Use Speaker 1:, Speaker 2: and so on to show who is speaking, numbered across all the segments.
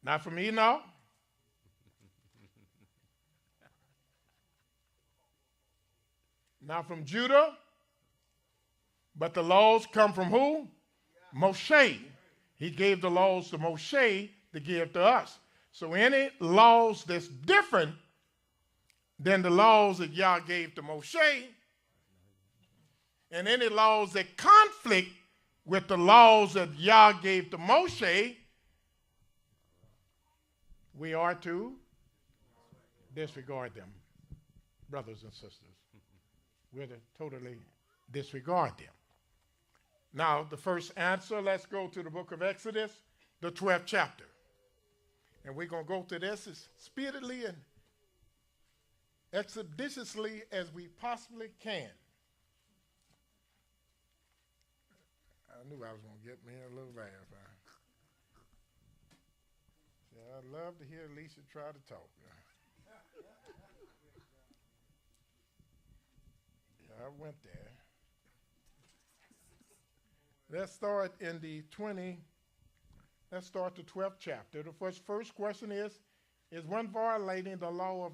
Speaker 1: Not from Enoch, not from Judah, but the laws come from who? Moshe. He gave the laws to Moshe to give to us. So any laws that's different than the laws that Yah gave to Moshe, and any laws that conflict with the laws that Yah gave to Moshe, we are to disregard them, brothers and sisters. We're to totally disregard them. Now, the first answer, let's go to the book of Exodus, the 12th chapter. And we're going to go to this as speedily and expeditiously as we possibly can. I knew I was going to get me a little laugh. Yeah, I'd love to hear Elisha try to talk. Yeah, I went there. Let's start in the 12th chapter. The first question is one violating the law of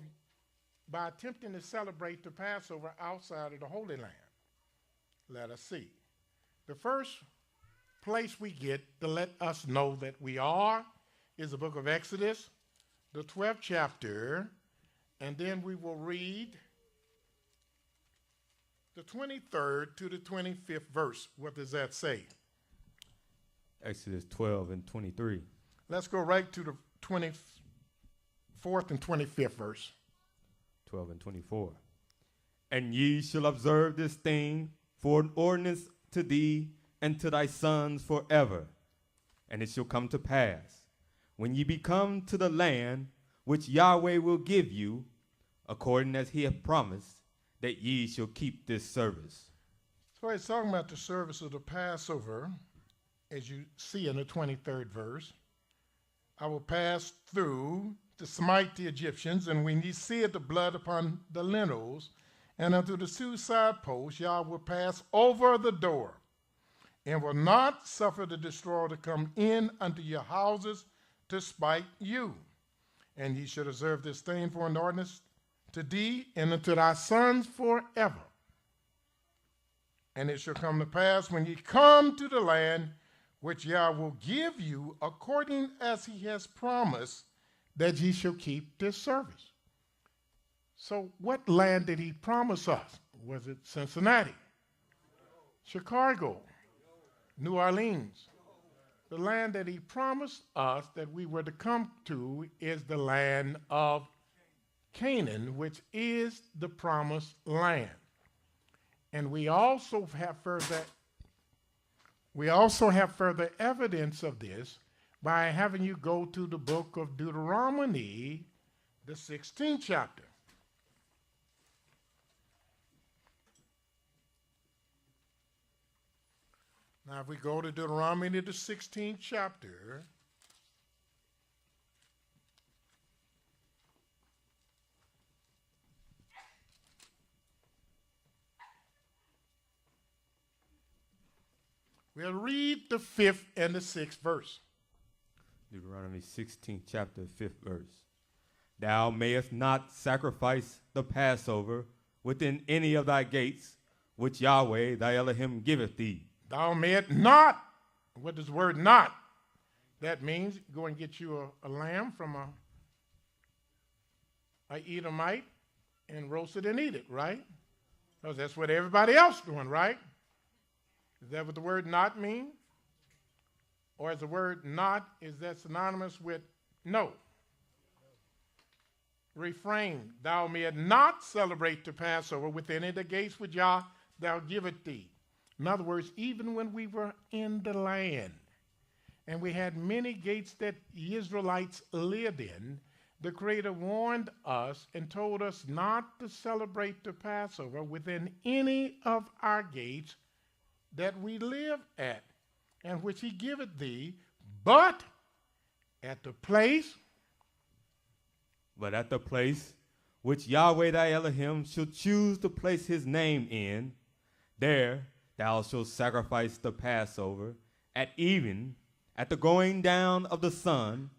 Speaker 1: by attempting to celebrate the Passover outside of the Holy Land? Let us see. The first place we get to let us know that we are is the book of Exodus, the 12th chapter, and then we will read the 23rd to the 25th verse. What does that say?
Speaker 2: Exodus 12 and 23.
Speaker 1: Let's go right to the 24th and 25th verse.
Speaker 2: 12 and 24. And ye shall observe this thing for an ordinance to thee and to thy sons forever. And it shall come to pass, when ye be come to the land which Yahweh will give you, according as he hath promised, that ye shall keep this service.
Speaker 1: So he's talking about the service of the Passover, as you see in the 23rd verse. I will pass through to smite the Egyptians, and when ye see the blood upon the lintels, and unto the two side posts, Yah will pass over the door, and will not suffer the destroyer to come in unto your houses to spite you. And ye should observe this thing for an ordinance to thee and unto thy sons forever. And it shall come to pass when ye come to the land which Yah will give you, according as he has promised, that ye shall keep this service. So what land did he promise us? Was it Cincinnati, Chicago, New Orleans? The land that he promised us that we were to come to is the land of Canaan, which is the promised land. And we also have further evidence of this by having you go to the book of Deuteronomy, the 16th chapter. Now, if we go to Deuteronomy, the 16th chapter, we'll read the 5th and the 6th verse.
Speaker 2: Deuteronomy 16th chapter, 5th verse. Thou mayest not sacrifice the Passover within any of thy gates, which Yahweh thy Elohim giveth thee.
Speaker 1: Thou mayest not. What does the word not? That means go and get you a lamb from a Edomite and roast it and eat it, right? Because that's what everybody else doing, right? Is that what the word not mean? Or is the word not, is that synonymous with no? Refrain. Thou mayest not celebrate the Passover within any of the gates which Yah thou giveth thee. In other words, even when we were in the land and we had many gates that the Israelites lived in, the Creator warned us and told us not to celebrate the Passover within any of our gates that we live at, and which he giveth thee, but at the place
Speaker 2: which Yahweh thy Elohim shall choose to place his name in, there thou shalt sacrifice the Passover at even, at the going down of the sun,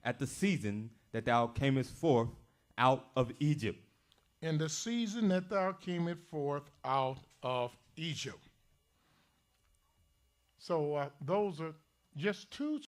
Speaker 2: at the season that thou camest forth out of Egypt.
Speaker 1: In the season that thou camest forth out of Egypt. So those are just two